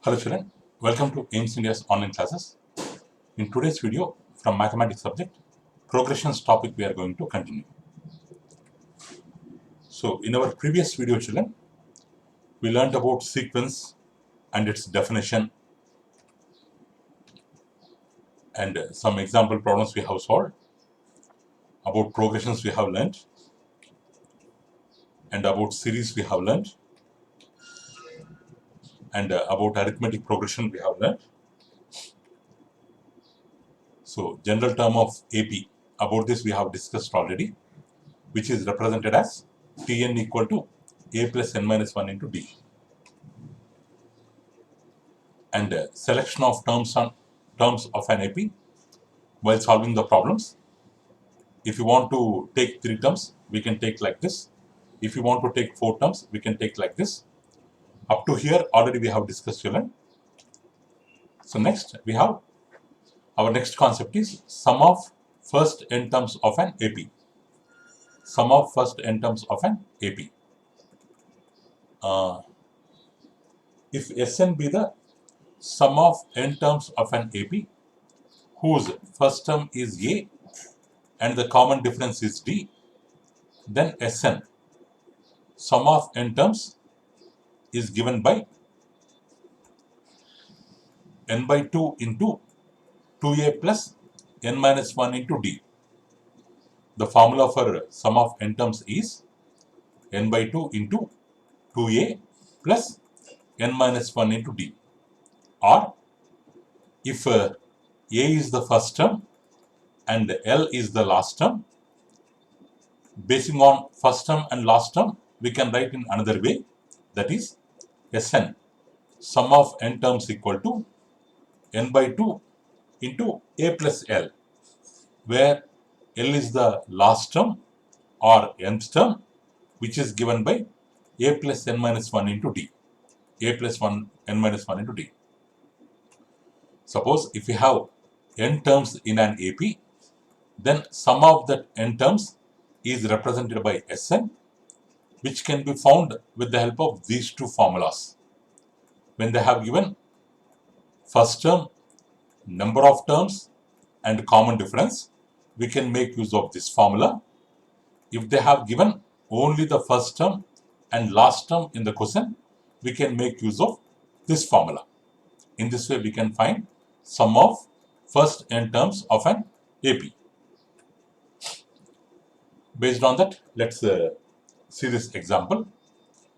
Hello children, welcome to AIMS India's online classes. In today's video from mathematics subject, progressions topic we are going to continue. So in our previous video children, we learned about sequence and its definition and some example problems we have solved. About progressions we have learned and about series we have learned and about arithmetic progression we have learned. So general term of AP, about this we have discussed already, which is represented as Tn equal to A plus n minus 1 into D. And selection of terms of an AP while solving the problems. If you want to take 3 terms, we can take like this. If you want to take 4 terms, we can take like this. Up to here, already we have discussed children. So next, we have our next concept is sum of first n terms of an AP. Sum of first n terms of an AP. If Sn be the sum of n terms of an AP, whose first term is A and the common difference is D, then Sn, sum of n terms, is given by n by 2 into 2a plus n minus 1 into D. The formula for sum of n terms is n by 2 into 2a plus n minus 1 into D. Or if A is the first term and L is the last term, basing on first term and last term, we can write in another way, that is Sn, sum of n terms equal to n by 2 into A plus L, where L is the last term or nth term, which is given by A plus n minus 1 into D. A plus n minus 1 into D. Suppose if we have n terms in an AP, then sum of that n terms is represented by Sn, which can be found with the help of these two formulas. When they have given first term, number of terms and common difference, we can make use of this formula. If they have given only the first term and last term in the question, we can make use of this formula. In this way, we can find sum of first n terms of an AP. Based on that, let's see this example.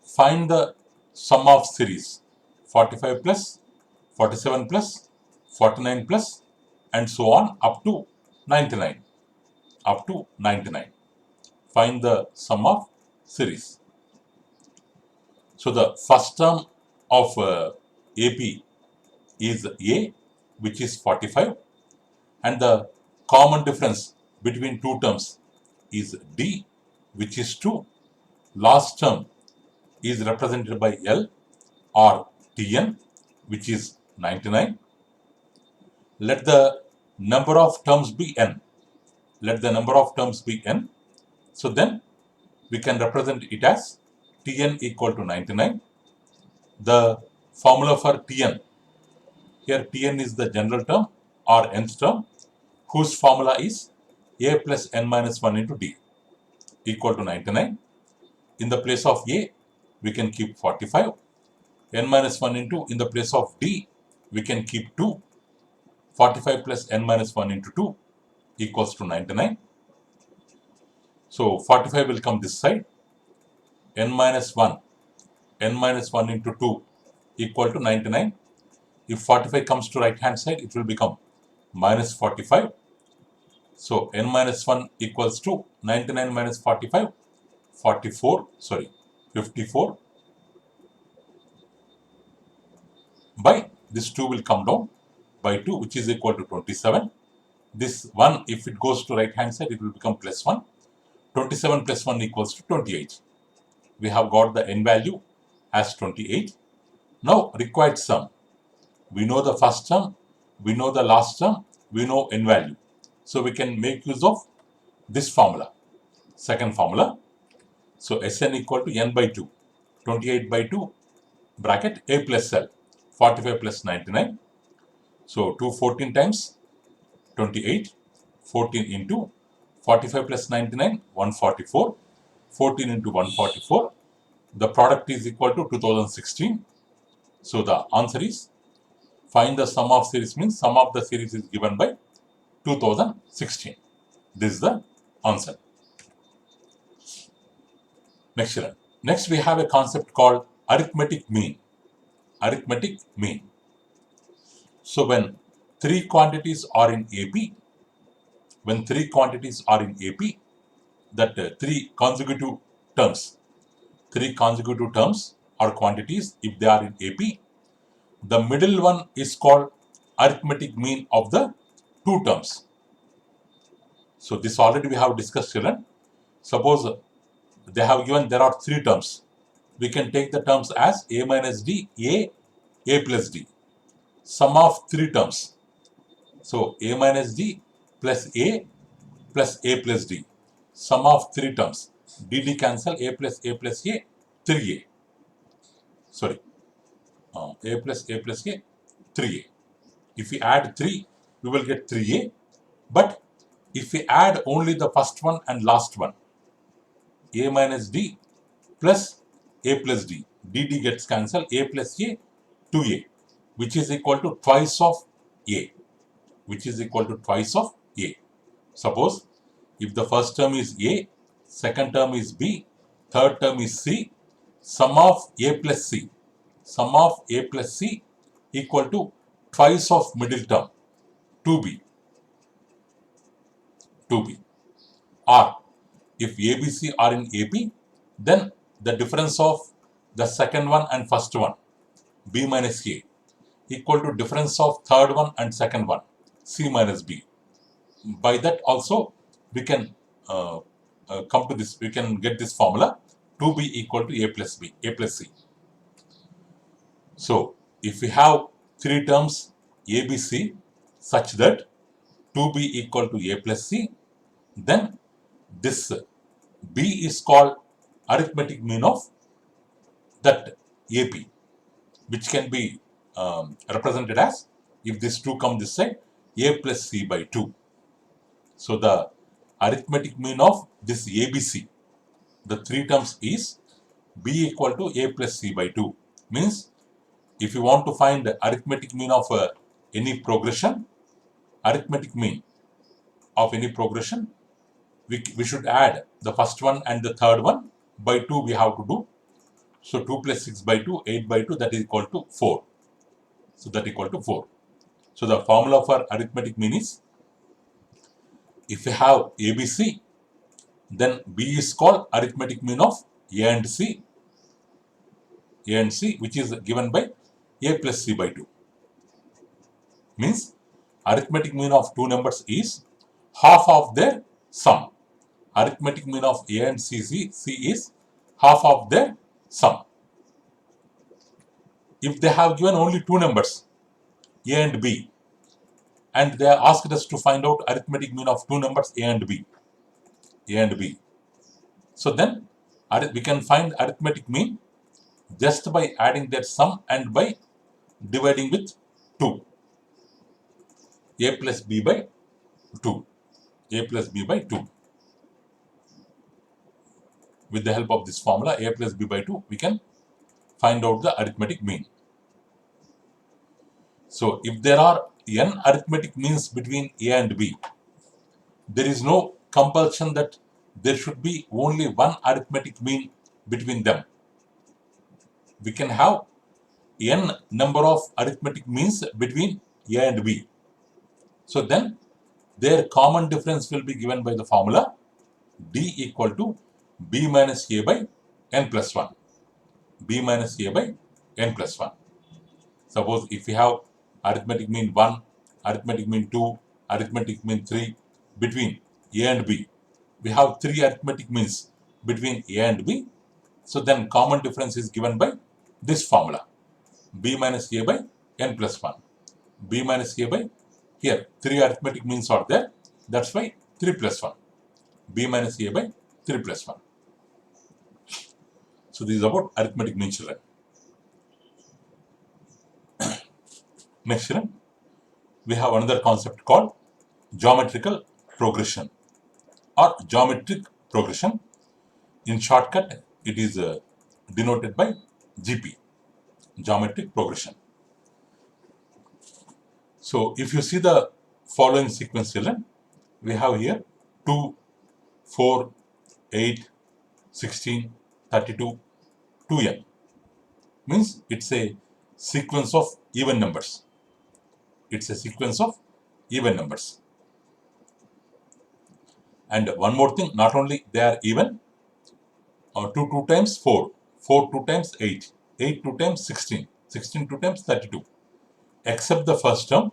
Find the sum of series 45 plus, 47 plus, 49 plus, and so on up to 99. Up to 99. Find the sum of series. So the first term of AP is A, which is 45, and the common difference between two terms is D, which is 2. Last term is represented by L or Tn, which is 99. Let the number of terms be n. Let the number of terms be n. So then we can represent it as Tn equal to 99. The formula for Tn, here Tn is the general term or nth term, whose formula is A plus n minus 1 into D equal to 99. In the place of A, we can keep 45. N minus 1 into, in the place of D, we can keep 2. 45 plus n minus 1 into 2 equals to 99. So 45 will come this side. N minus 1 into 2 equal to 99. If 45 comes to right hand side, it will become minus 45. So n minus 1 equals to 99 minus 45, 54 by this 2 will come down by 2, which is equal to 27. This 1, if it goes to right hand side, it will become plus 1. 27 plus 1 equals to 28. We have got the n value as 28. Now required sum. We know the first term, we know the last term, we know n value. So we can make use of this formula, second formula. So Sn equal to n by 2, 28 by 2 bracket A plus L. 45 plus 99. So 214 times 28. 14 into 45 plus 99, 144. 14 into 144. The product is equal to 2016. So the answer is, find the sum of series means sum of the series is given by 2016. This is the answer. Next one. Next we have a concept called arithmetic mean. Arithmetic mean. So when three quantities are in AP, that three consecutive terms are quantities, if they are in AP, the middle one is called arithmetic mean of the two terms. So this already we have discussed, children. Suppose they have given there are three terms. We can take the terms as a minus d, a plus d. Sum of three terms. So a minus d plus a plus d. Sum of three terms. dd cancel, a plus a, 3a. Sorry, a plus a, 3a. If we add 3, we will get 3a. But if we add only the first one and last one, a minus d plus a plus d, dd gets cancelled, a plus a, 2a, which is equal to twice of a. Suppose if the first term is a, second term is b, third term is c, sum of a plus c equal to twice of middle term, 2b. Or if ABC are in AP, then the difference of the second one and first one, B minus A, equal to difference of third one and second one, C minus B. By that also we can come to this, we can get this formula, 2B equal to A plus B, A plus C. So if we have three terms ABC such that 2B equal to A plus C, then this B is called arithmetic mean of that AP, which can be represented as, if this 2 come this side, A plus C by 2. So the arithmetic mean of this ABC, the three terms, is B equal to A plus C by 2. Means if you want to find the arithmetic mean of any progression, we should add the first one and the third one by 2 we have to do. So 2 plus 6 by 2, 8 by 2, that is equal to 4. So that equal to 4. So the formula for arithmetic mean is, if you have ABC, then B is called arithmetic mean of A and C, which is given by A plus C by 2. Means arithmetic mean of two numbers is half of their sum. Arithmetic mean of A and C is half of their sum. If they have given only two numbers, A and B, and they asked us to find out arithmetic mean of two numbers A and B. So then we can find arithmetic mean just by adding their sum and by dividing with 2. A plus B by 2. With the help of this formula, A plus B by 2, we can find out the arithmetic mean. So if there are n arithmetic means between A and B, there is no compulsion that there should be only one arithmetic mean between them. We can have n number of arithmetic means between A and B. So then their common difference will be given by the formula D equal to B minus A by n plus 1. Suppose if we have arithmetic mean 1, arithmetic mean 2, arithmetic mean 3 between A and B, we have three arithmetic means between A and B. So then common difference is given by this formula, B minus A by n plus 1. B minus A by, here three arithmetic means are there, that's why 3 plus 1. B minus A by 3 plus 1. So this is about arithmetic mean, children. Next, children, we have another concept called geometrical progression or geometric progression. In shortcut, it is denoted by GP, geometric progression. So, if you see the following sequence, children, we have here 2, 4, 8, 16, 32, 2n. Means it's a sequence of even numbers. It's a sequence of even numbers. And one more thing, not only they are even, 2 2 times 4, 4 2 times 8, 8 2 times 16, 16 2 times 32. Except the first term,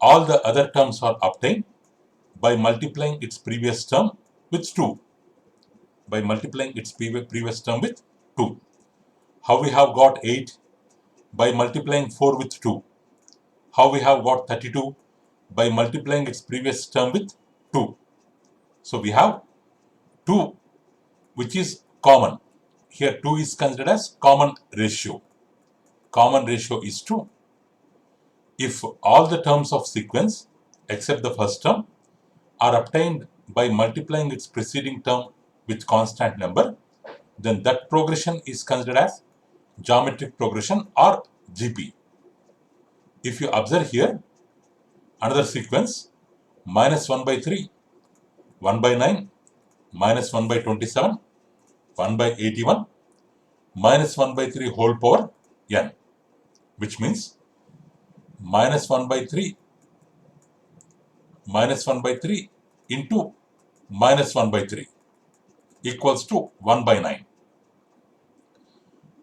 all the other terms are obtained by multiplying its previous term with 2. By multiplying its previous term with 2. How we have got 8? By multiplying 4 with 2. How we have got 32? By multiplying its previous term with 2. So we have 2 which is common. Here 2 is considered as common ratio. Common ratio is 2. If all the terms of sequence except the first term are obtained by multiplying its preceding term with constant number, then that progression is considered as geometric progression or GP. If you observe here, another sequence, minus 1 by 3, 1 by 9, minus 1 by 27, 1 by 81, minus 1 by 3 whole power n, which means minus 1 by 3 into minus 1 by 3 equals to 1 by 9.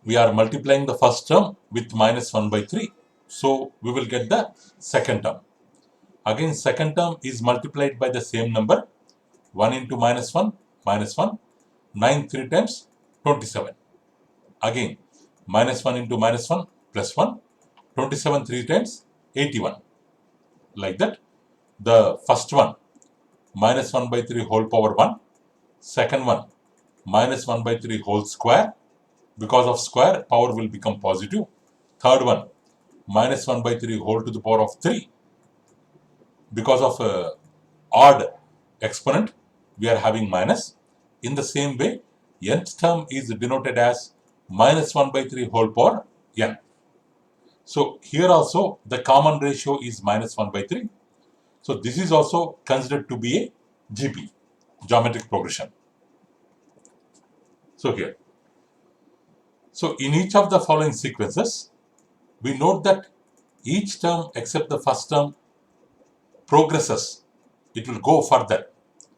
We are multiplying the first term with minus 1 by 3. So we will get the second term. Again, second term is multiplied by the same number. 1 into minus 1, 9 3 times 27. Again, minus 1 into minus 1 plus 1, 27 3 times 81. Like that, the first one, minus 1 by 3 whole power 1. Second one, minus 1 by 3 whole square. Because of square, power will become positive. Third one, minus 1 by 3 whole to the power of 3. Because of odd exponent, we are having minus. In the same way, nth term is denoted as minus 1 by 3 whole power n. So here also the common ratio is minus 1 by 3. So this is also considered to be a GP, geometric progression. So here. So in each of the following sequences, we note that each term except the first term progresses. It will go further.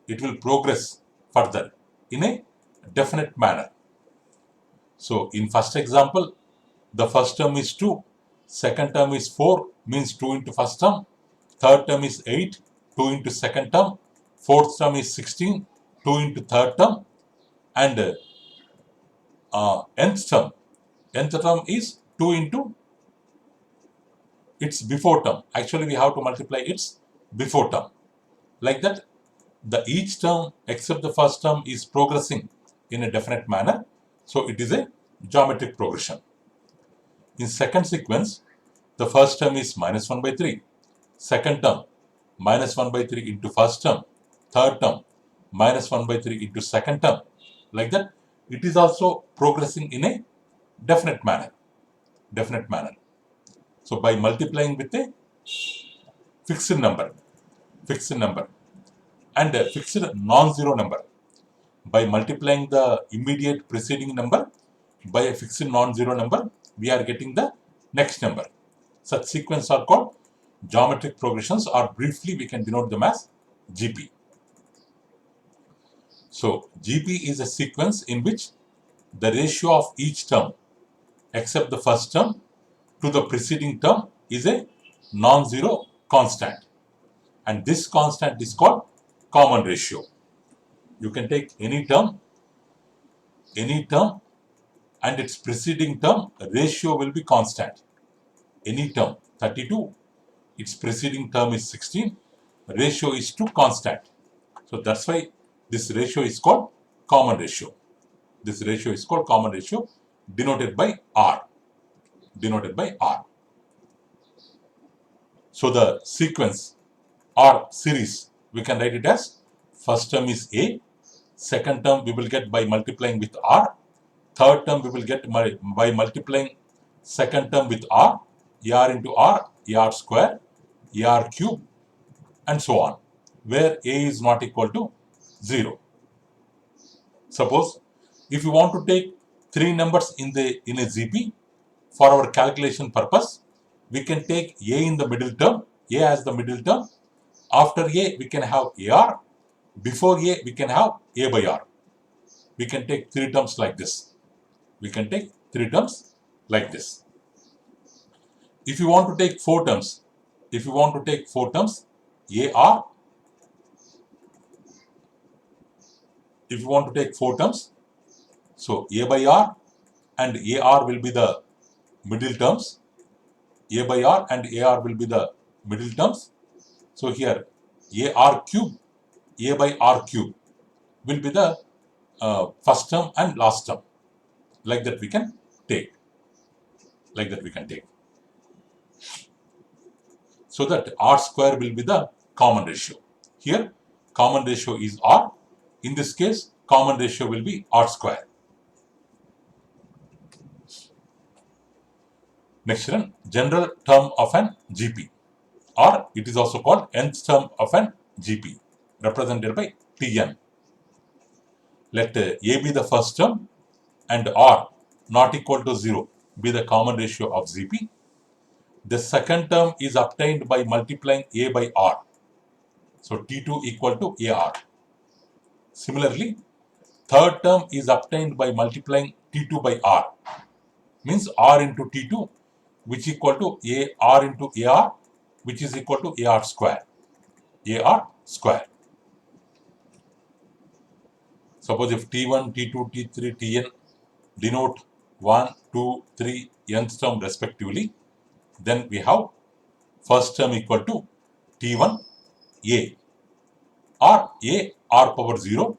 It will progress further in a definite manner. So in first example, the first term is 2, second term is 4, means 2 into first term, third term is 8, 2 into second term, fourth term is 16, 2 into third term, and nth term is 2 into its before term. Actually, we have to multiply its before term. Like that, each term except the first term is progressing in a definite manner. So it is a geometric progression. In second sequence, the first term is minus 1 by 3. Second term, minus 1 by 3 into first term. Third term, minus 1 by 3 into second term. Like that, it is also progressing in a definite manner. So by multiplying with a fixed number and a fixed non-zero number, by multiplying the immediate preceding number by a fixed non-zero number, we are getting the next number. Such sequences are called geometric progressions, or briefly we can denote them as GP. So GP is a sequence in which the ratio of each term except the first term to the preceding term is a non-zero constant, and this constant is called common ratio. You can take any term and its preceding term ratio will be constant. Any term, 32, its preceding term is 16, ratio is to constant. So that's why this ratio is called common ratio. This ratio is called common ratio, denoted by R. So the sequence or series, we can write it as first term is A, second term we will get by multiplying with R, third term we will get by multiplying second term with R, AR into R, AR square, AR cube, and so on, where A is not equal to 0. Suppose if you want to take three numbers in a ZP, for our calculation purpose, we can take A in the middle term, A as the middle term. After A, we can have AR. Before A, we can have A by R. We can take three terms like this. We can take three terms like this. If you want to take four terms, AR. If you want to take four terms, so A by R and AR will be the middle terms. A by R and AR will be the middle terms. So here AR cube, A by R cube will be the first term and last term. Like that we can take. So that R square will be the common ratio. Here common ratio is R. In this case, common ratio will be R square. Next one, general term of an GP, or it is also called nth term of an GP, represented by Tn. Let A be the first term and R not equal to 0 be the common ratio of GP. The second term is obtained by multiplying A by R. So T2 equal to AR. Similarly, third term is obtained by multiplying T2 by R. Means R into T2, which equal to AR into AR, which is equal to AR square. AR square. Suppose if T1, T2, T3, Tn denote 1, 2, 3 nth term respectively, then we have first term equal to T1 A, or A R power 0,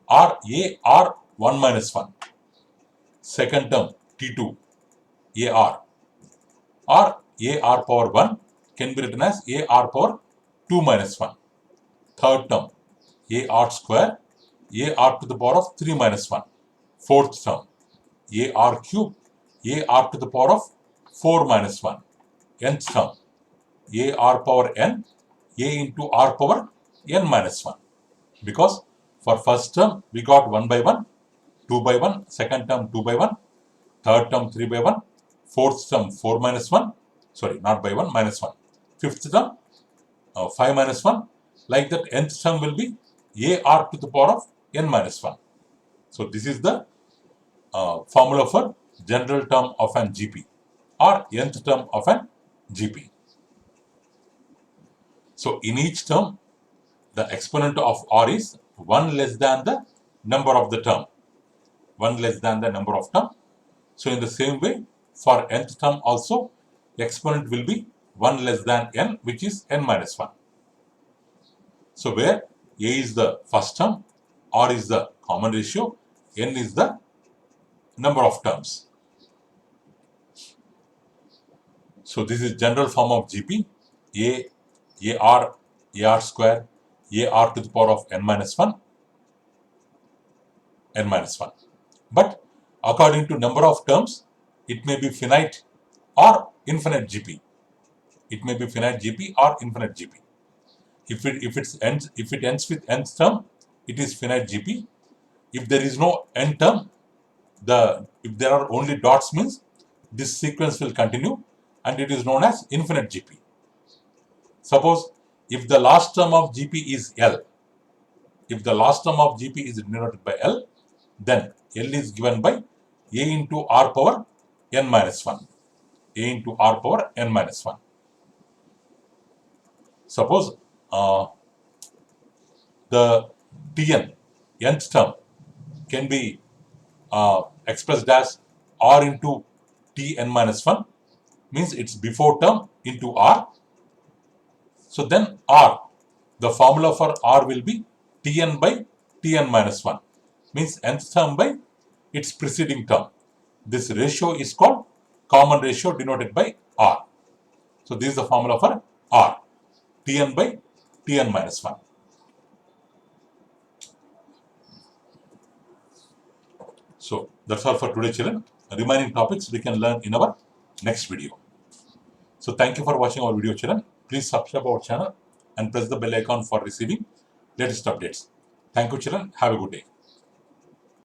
or A R 1 minus 1. Second term T2 AR, or A R power 1 can be written as A R power 2 minus 1. Third term A R square, A R to the power of 3 minus 1. Fourth term A R cube, A R to the power of 4 minus 1. Nth term A R power n, A into R power n minus 1. Because for first term we got 1 by 1, 2 by 1, second term 2 by 1, third term 3 by 1, fourth term 4 minus 1, sorry, not by 1, minus 1. Fifth term 5 minus 1. Like that, nth term will be AR to the power of n minus 1. So this is the formula for general term of an GP, or nth term of an GP. So in each term, the exponent of R is 1 less than the number of the term. 1 less than the number of term. So in the same way, for nth term also, exponent will be 1 less than n, which is n minus 1. So where A is the first term, R is the common ratio, n is the number of terms. So this is general form of GP. AR square, AR to the power of n minus 1. But according to number of terms, it may be finite or infinite GP. It may be finite GP or infinite GP. If it ends with nth term, it is finite GP. If there is no n term, if there are only dots, means this sequence will continue and it is known as infinite GP. Suppose if the last term of GP is L, denoted by L, then L is given by A into R power n minus 1. Suppose the Tn, nth term, can be expressed as R into Tn minus 1, means it's before term into R. So then R, the formula for R will be Tn by Tn minus 1, means nth term by its preceding term. This ratio is called common ratio, denoted by R. So this is the formula for R. Tn by Tn minus 1. So that's all for today, children. Remaining topics we can learn in our next video. So thank you for watching our video, children. Please subscribe our channel and press the bell icon for receiving latest updates. Thank you, children. Have a good day.